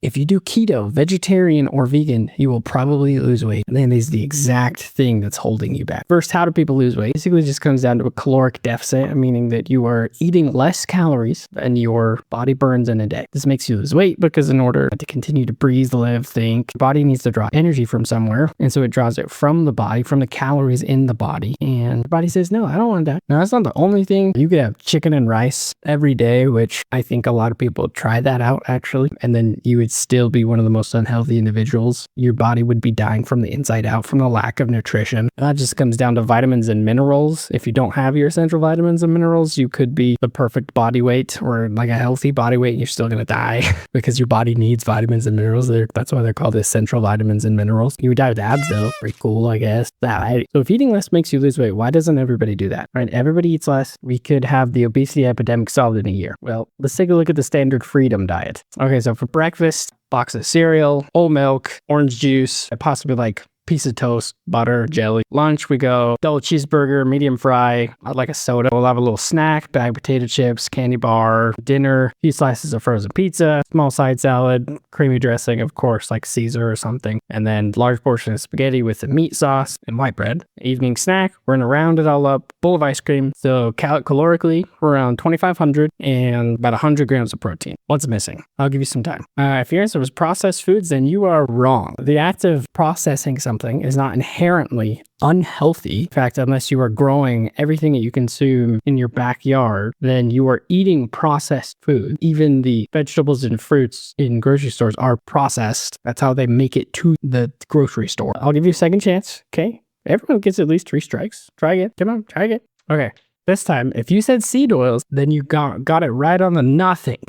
If you do keto, vegetarian, or vegan, you will probably lose weight. And that is the exact thing that's holding you back. First, how do people lose weight? Basically, it just comes down to a caloric deficit, meaning that you are eating less calories than your body burns in a day. This makes you lose weight because in order to continue to breathe, live, think, your body needs to draw energy from somewhere. And so it draws it from the body, from the calories in the body. And the body says, no, I don't want to die. Now, that's not the only thing. You could have chicken and rice every day, which I think a lot of people try that out actually. And then you would still be one of the most unhealthy individuals. Your body would be dying from the inside out from the lack of nutrition. That just comes down to vitamins and minerals. If you don't have your essential vitamins and minerals, you could be the perfect body weight or like a healthy body weight and you're still going to die because your body needs vitamins and minerals. That's why they're called essential vitamins and minerals. You would die with abs though. Pretty cool, I guess. So if eating less makes you lose weight, why doesn't everybody do that? Right? Everybody eats less. We could have the obesity epidemic solved in a year. Well, let's take a look at the standard freedom diet. Okay, so for breakfast, box of cereal, whole milk, orange juice, possibly like piece of toast, butter, jelly. Lunch, we go double cheeseburger, medium fry. I'd like a soda. We'll have a little snack, bag of potato chips, candy bar. Dinner, a few slices of frozen pizza, small side salad, creamy dressing, of course, like Caesar or something. And then large portion of spaghetti with the meat sauce and white bread. Evening snack, we're gonna round it all up. Bowl of ice cream. So calorically, we're around 2,500 and about 100 grams of protein. What's missing? I'll give you some time. If your answer was processed foods, then you are wrong. The act of processing something is not inherently unhealthy. In fact, unless you are growing everything that you consume in your backyard, then you are eating processed food. Even the vegetables and fruits in grocery stores are processed. That's how they make it to the grocery store. I'll give you a second chance, okay? Everyone gets at least 3 strikes. Try again. Come on, try again. Okay. This time, if you said seed oils, then you got it right on the nothing.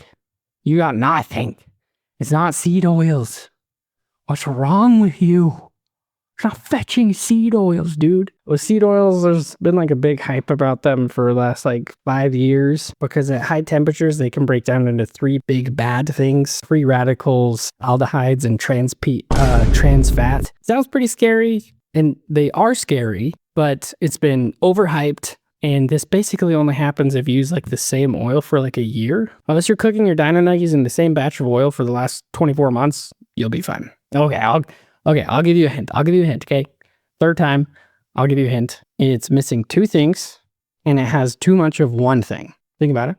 You got nothing. It's not seed oils. What's wrong with you? It's not fetching seed oils, dude. With seed oils, there's been like a big hype about them for the last like 5 years because at high temperatures, they can break down into 3 big bad things: free radicals, aldehydes, and trans fat. Sounds pretty scary, and they are scary, but it's been overhyped. And this basically only happens if you use like the same oil for like a year. Unless you're cooking your Dino Nuggies in the same batch of oil for the last 24 months, you'll be fine. Okay, I'll give you a hint. Okay? Third time, I'll give you a hint. It's missing 2 things, and it has too much of one thing. Think about it.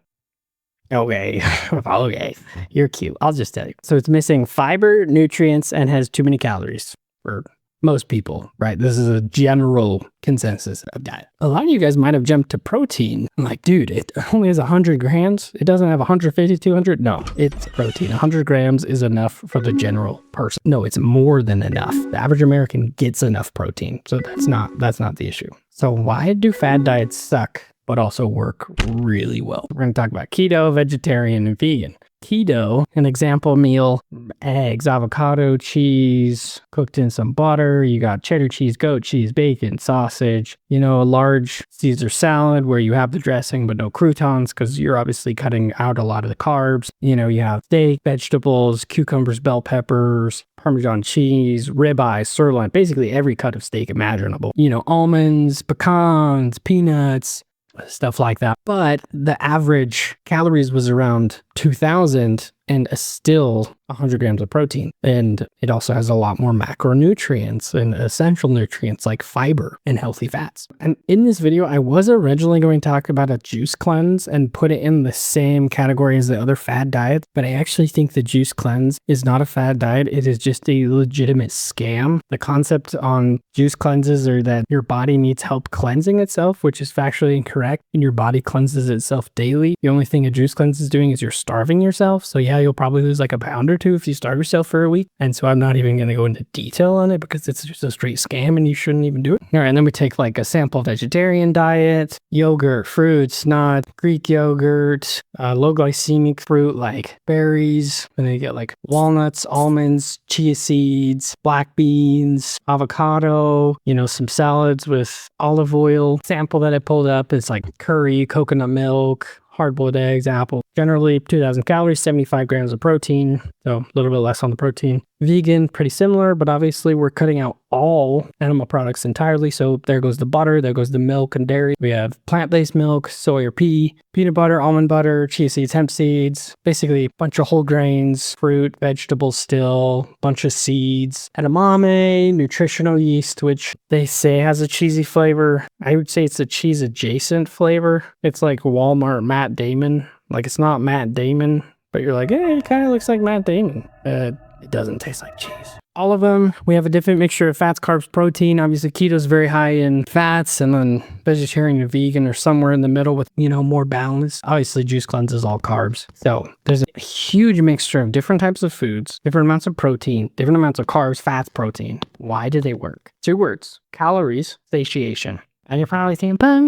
Okay, okay. You're cute. I'll just tell you. So it's missing fiber, nutrients, and has too many calories for most people, right? This is a general consensus of diet. A lot of you guys might have jumped to protein. I'm like, dude, it only has 100 grams. It doesn't have 150, 200. No, it's protein. 100 grams is enough for the general person. No, it's more than enough. The average American gets enough protein. So that's not the issue. So why do fad diets suck, but also work really well? We're going to talk about keto, vegetarian, and vegan. Keto, an example meal: eggs, avocado, cheese, cooked in some butter. You got cheddar cheese, goat cheese, bacon, sausage, a large Caesar salad where you have the dressing but no croutons because you're obviously cutting out a lot of the carbs. You have steak, vegetables, cucumbers, bell peppers, Parmesan cheese, ribeye, sirloin, basically every cut of steak imaginable. Almonds, pecans, peanuts, stuff like that. But the average calories was around 2,000 and still 100 grams of protein. And it also has a lot more macronutrients and essential nutrients like fiber and healthy fats. And in this video, I was originally going to talk about a juice cleanse and put it in the same category as the other fad diets, but I actually think the juice cleanse is not a fad diet. It is just a legitimate scam. The concept on juice cleanses are that your body needs help cleansing itself, which is factually incorrect, and your body cleanses itself daily. The only thing a juice cleanse is doing is you're starving yourself. So yeah, you'll probably lose like a pound or 2 if you starve yourself for a week. And so I'm not even going to go into detail on it because it's just a straight scam and you shouldn't even do it. All right, and then we take like a sample vegetarian diet: yogurt, fruits, nuts, Greek yogurt, low glycemic fruit like berries. And then you get like walnuts, almonds, chia seeds, black beans, avocado, some salads with olive oil. Sample that I pulled up is like curry, coconut milk, hard-boiled eggs, apple. Generally 2,000 calories, 75 grams of protein, so a little bit less on the protein. Vegan, pretty similar, but obviously we're cutting out all animal products entirely. So there goes the butter, there goes the milk and dairy. We have plant-based milk, soy or pea, peanut butter, almond butter, chia seeds, hemp seeds, basically a bunch of whole grains, fruit, vegetables still, bunch of seeds, edamame, nutritional yeast, which they say has a cheesy flavor. I would say it's a cheese adjacent flavor. It's like Walmart Matt Damon. Like it's not Matt Damon, but you're like, hey, it kind of looks like Matt Damon. It doesn't taste like cheese. All of them, we have a different mixture of fats, carbs, protein. Obviously, keto is very high in fats, and then vegetarian and vegan are somewhere in the middle with, more balance. Obviously, Juice Cleanse is all carbs. So there's a huge mixture of different types of foods, different amounts of protein, different amounts of carbs, fats, protein. Why do they work? 2 words: calories, satiation. And you're probably thinking, but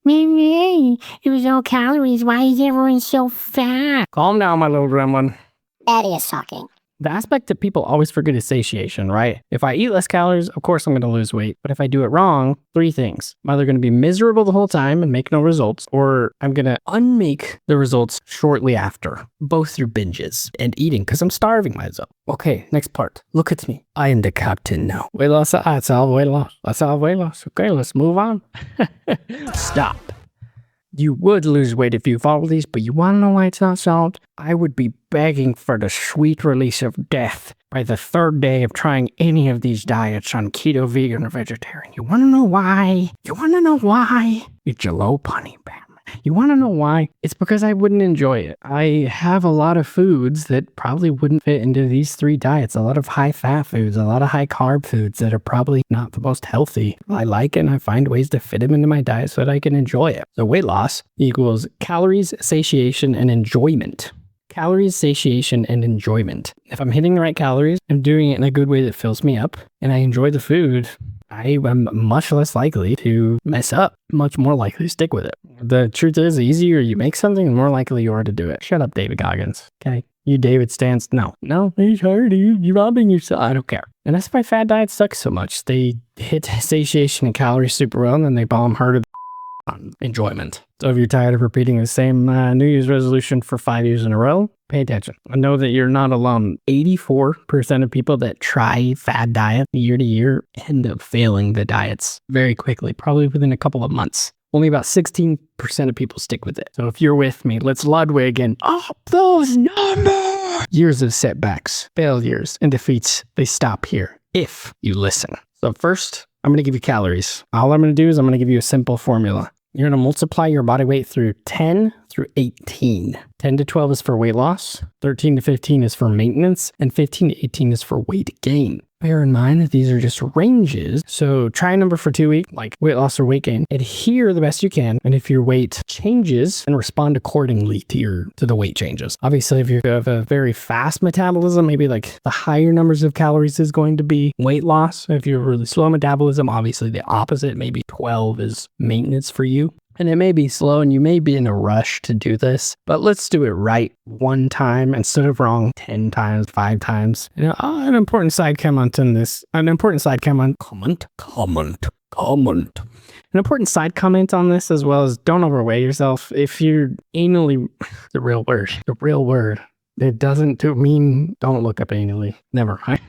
it was all calories. Why is everyone so fat? Calm down, my little gremlin. Daddy is talking. The aspect that people always forget is satiation, right? If I eat less calories, of course I'm going to lose weight. But if I do it wrong, 3 things. I'm either going to be miserable the whole time and make no results, or I'm going to unmake the results shortly after, both through binges and eating because I'm starving myself. Okay, next part. Look at me. I am the captain now. Weight loss, that's all weight loss. That's all weight loss. Okay, let's move on. Stop. You would lose weight if you follow these, but you want to know why it's not solved? I would be begging for the sweet release of death by the 3rd day of trying any of these diets on keto, vegan, or vegetarian. You want to know why? It's a low punny, Bam. You want to know why? It's because I wouldn't enjoy it. I have a lot of foods that probably wouldn't fit into these 3 diets. A lot of high fat foods, a lot of high carb foods that are probably not the most healthy. I like it and I find ways to fit them into my diet so that I can enjoy it. So weight loss equals calories, satiation, and enjoyment. Calories, satiation, and enjoyment. If I'm hitting the right calories, I'm doing it in a good way that fills me up, and I enjoy the food, I am much less likely to mess up, much more likely to stick with it. The truth is, the easier you make something, the more likely you are to do it. Shut up, David Goggins. Okay? You David Stans. No, he's hard. You're robbing yourself. I don't care. And that's why fad diets suck so much. They hit satiation and calories super well, and then they bomb harder on enjoyment. So if you're tired of repeating the same New Year's resolution for 5 years in a row, pay attention. I know that you're not alone. 84% of people that try fad diet year to year end up failing the diets very quickly, probably within a couple of months. Only about 16% of people stick with it. So if you're with me, let's Ludwig and up those numbers. Years of setbacks, failures, and defeats, they stop here if you listen. So first, I'm going to give you calories. All I'm going to do is I'm going to give you a simple formula. You're going to multiply your body weight through 10 through 18. 10 to 12 is for weight loss, 13 to 15 is for maintenance, and 15 to 18 is for weight gain. Bear in mind that these are just ranges, so try a number for 2 weeks, like weight loss or weight gain. Adhere the best you can, and if your weight changes, then respond accordingly to the weight changes. Obviously, if you have a very fast metabolism, maybe like the higher numbers of calories is going to be weight loss. If you have really slow metabolism, obviously the opposite, maybe 12 is maintenance for you. And it may be slow and you may be in a rush to do this, but let's do it right 1 time instead of wrong 10 times, 5 times. An important side comment on this. An important side comment. An important side comment on this as well is don't overweigh yourself. If you're anally, the real word, it doesn't mean don't look up anally. Never mind.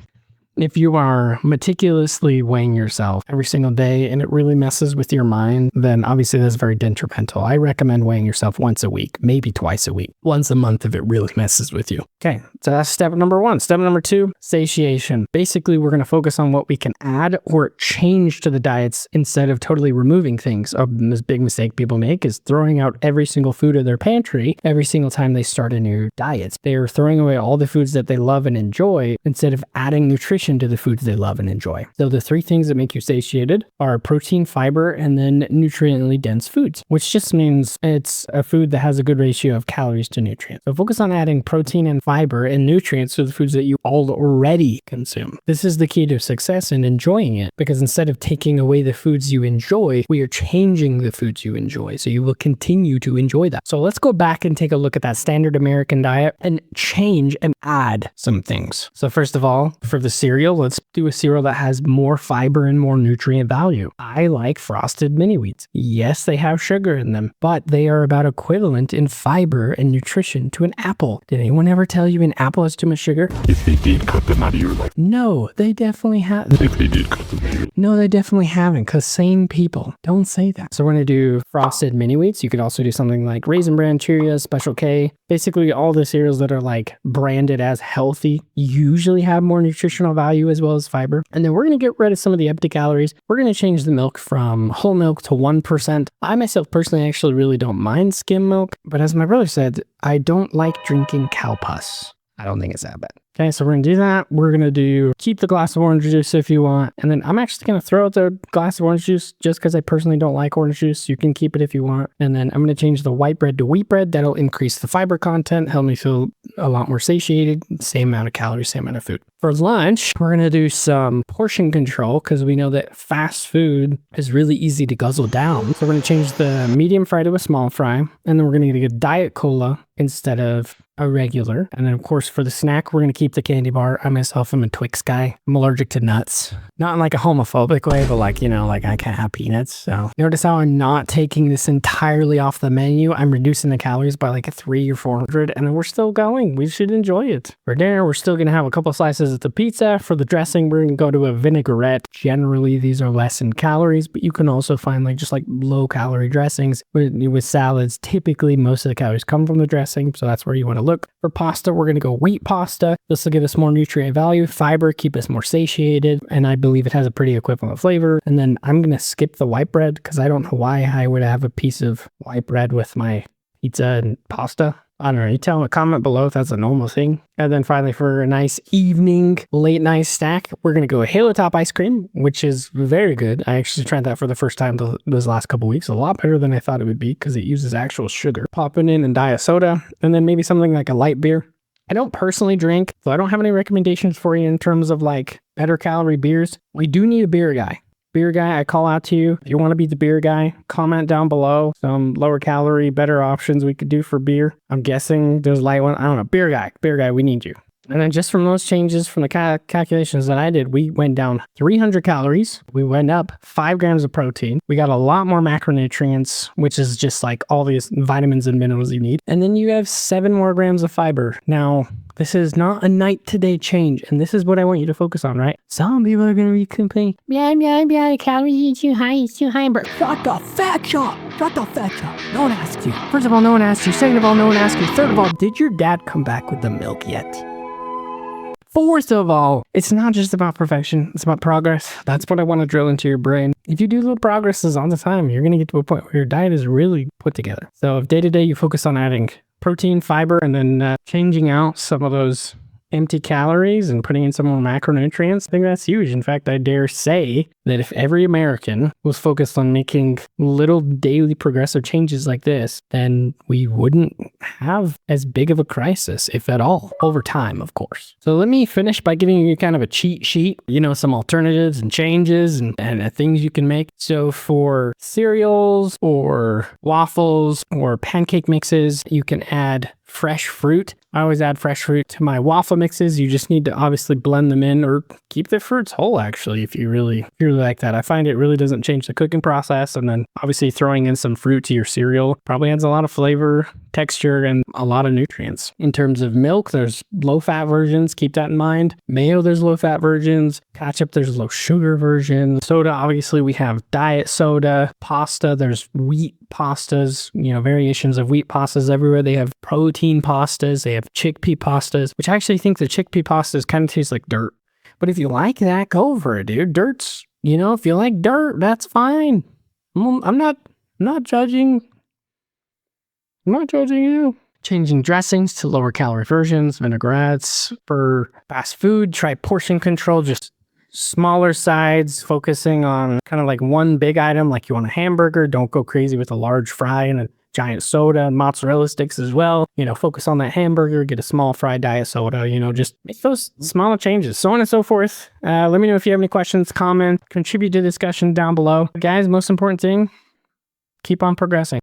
If you are meticulously weighing yourself every single day and it really messes with your mind, then obviously that's very detrimental. I recommend weighing yourself once a week, maybe twice a week, once a month if it really messes with you. Okay, so that's step number 1. Step number 2, satiation. Basically, we're going to focus on what we can add or change to the diets instead of totally removing things. A big mistake people make is throwing out every single food in their pantry every single time they start a new diet. They're throwing away all the foods that they love and enjoy instead of adding nutrition to the foods they love and enjoy. So the 3 things that make you satiated are protein, fiber, and then nutriently dense foods, which just means it's a food that has a good ratio of calories to nutrients. So focus on adding protein and fiber and nutrients to the foods that you already consume. This is the key to success and enjoying it, because instead of taking away the foods you enjoy, we are changing the foods you enjoy. So you will continue to enjoy that. So let's go back and take a look at that standard American diet and change and add some things. So first of all, for the cereal, cereal. Let's do a cereal that has more fiber and more nutrient value. I like Frosted Mini Wheats. Yes, they have sugar in them, but they are about equivalent in fiber and nutrition to an apple. Did anyone ever tell you an apple has too much sugar? If they did cut them out of your life. No, they definitely have. If they did cut them out of your life. No, they definitely haven't, because sane people don't say that. So we're going to do Frosted Mini Wheats. You could also do something like Raisin Bran, Cheerios, Special K. Basically, all the cereals that are like branded as healthy usually have more nutritional value as well as fiber. And then we're going to get rid of some of the empty calories. We're going to change the milk from whole milk to 1%. I myself personally actually really don't mind skim milk, but as my brother said, I don't like drinking cow pus. I don't think it's that bad. Okay, so we're going to do that. We're going to keep the glass of orange juice if you want. And then I'm actually going to throw out the glass of orange juice just because I personally don't like orange juice. You can keep it if you want. And then I'm going to change the white bread to wheat bread. That'll increase the fiber content, help me feel a lot more satiated. Same amount of calories, same amount of food. For lunch, we're going to do some portion control because we know that fast food is really easy to guzzle down. So we're going to change the medium fry to a small fry. And then we're going to get a Diet Cola instead of a regular. And then of course for the snack, we're going to keep the candy bar. I myself am a Twix guy. I'm allergic to nuts. Not in like a homophobic way, but like, you know, like I can't have peanuts. So notice how I'm not taking this entirely off the menu. I'm reducing the calories by like 300 or 400 and then we're still going. We should enjoy it. For dinner, we're still going to have a couple slices of the pizza. For the dressing, we're going to go to a vinaigrette. Generally, these are less in calories, but you can also find like just like low calorie dressings with salads. Typically, most of the calories come from the dressing. So that's where you want to look. For pasta, we're going to go wheat pasta. This will give us more nutrient value, fiber, keep us more satiated, and I believe it has a pretty equivalent flavor. And then I'm going to skip the white bread because I don't know why I would have a piece of white bread with my pizza and pasta. I don't know. You tell me, comment below if that's a normal thing. And then finally, for a nice evening, late night snack, we're going to go Halo Top ice cream, which is very good. I actually tried that for the first time those last couple weeks. A lot better than I thought it would be because it uses actual sugar. Popping in and diet soda, and then maybe something like a light beer. I don't personally drink, so I don't have any recommendations for you in terms of like better calorie beers. We do need a beer guy. Beer guy, I call out to you. If you want to be the beer guy, comment down below some lower calorie, better options we could do for beer. I'm guessing there's light one. I don't know. Beer guy, we need you. And then just from those changes from the calculations that I did, we went down 300 calories. We went up 5 grams of protein. We got a lot more macronutrients, which is just like all these vitamins and minerals you need. And then you have 7 more grams of fiber. Now, this is not a night to day change. And this is what I want you to focus on, right? Some people are going to be complaining, yeah, calories are too high, it's too high. But shut the fat up. No one asked you. First of all, no one asked you. Second of all, no one asked you. Third of all, did your dad come back with the milk yet? Fourth of all, it's not just about perfection, it's about progress. That's what I want to drill into your brain. If you do little progresses all the time, you're going to get to a point where your diet is really put together. So if day to day you focus on adding protein, fiber, and then changing out some of those empty calories and putting in some more macronutrients, I think that's huge. In fact, I dare say that if every American was focused on making little daily progressive changes like this, then we wouldn't have as big of a crisis, if at all, over time, of course. So let me finish by giving you kind of a cheat sheet, you know, some alternatives and changes and things you can make. So for cereals or waffles or pancake mixes, you can add fresh fruit. I always add fresh fruit to my waffle mixes. You just need to obviously blend them in or keep the fruits whole, actually, if you really like that. I find it really doesn't change the cooking process. And then obviously throwing in some fruit to your cereal probably adds a lot of flavor, texture, and a lot of nutrients. In terms of milk, there's low-fat versions. Keep that in mind. Mayo, there's low-fat versions. Ketchup, there's low-sugar versions. Soda, obviously, we have diet soda. Pasta, there's wheat pastas, you know, variations of wheat pastas everywhere. They have protein pastas. They have chickpea pastas, which I actually think the chickpea pastas kind of taste like dirt. But if you like that, go for it, dude. Dirt's, you know, if you like dirt, that's fine. I'm not judging. I'm not judging you. Changing dressings to lower calorie versions, vinaigrettes. For fast food, try portion control, just smaller sides, focusing on kind of like one big item, like you want a hamburger. Don't go crazy with a large fry and a giant soda, mozzarella sticks as well. You know, focus on that hamburger, get a small fried diet soda, you know, just make those smaller changes, so on and so forth. Let me know if you have any questions, comment, contribute to the discussion down below. Guys, most important thing, keep on progressing.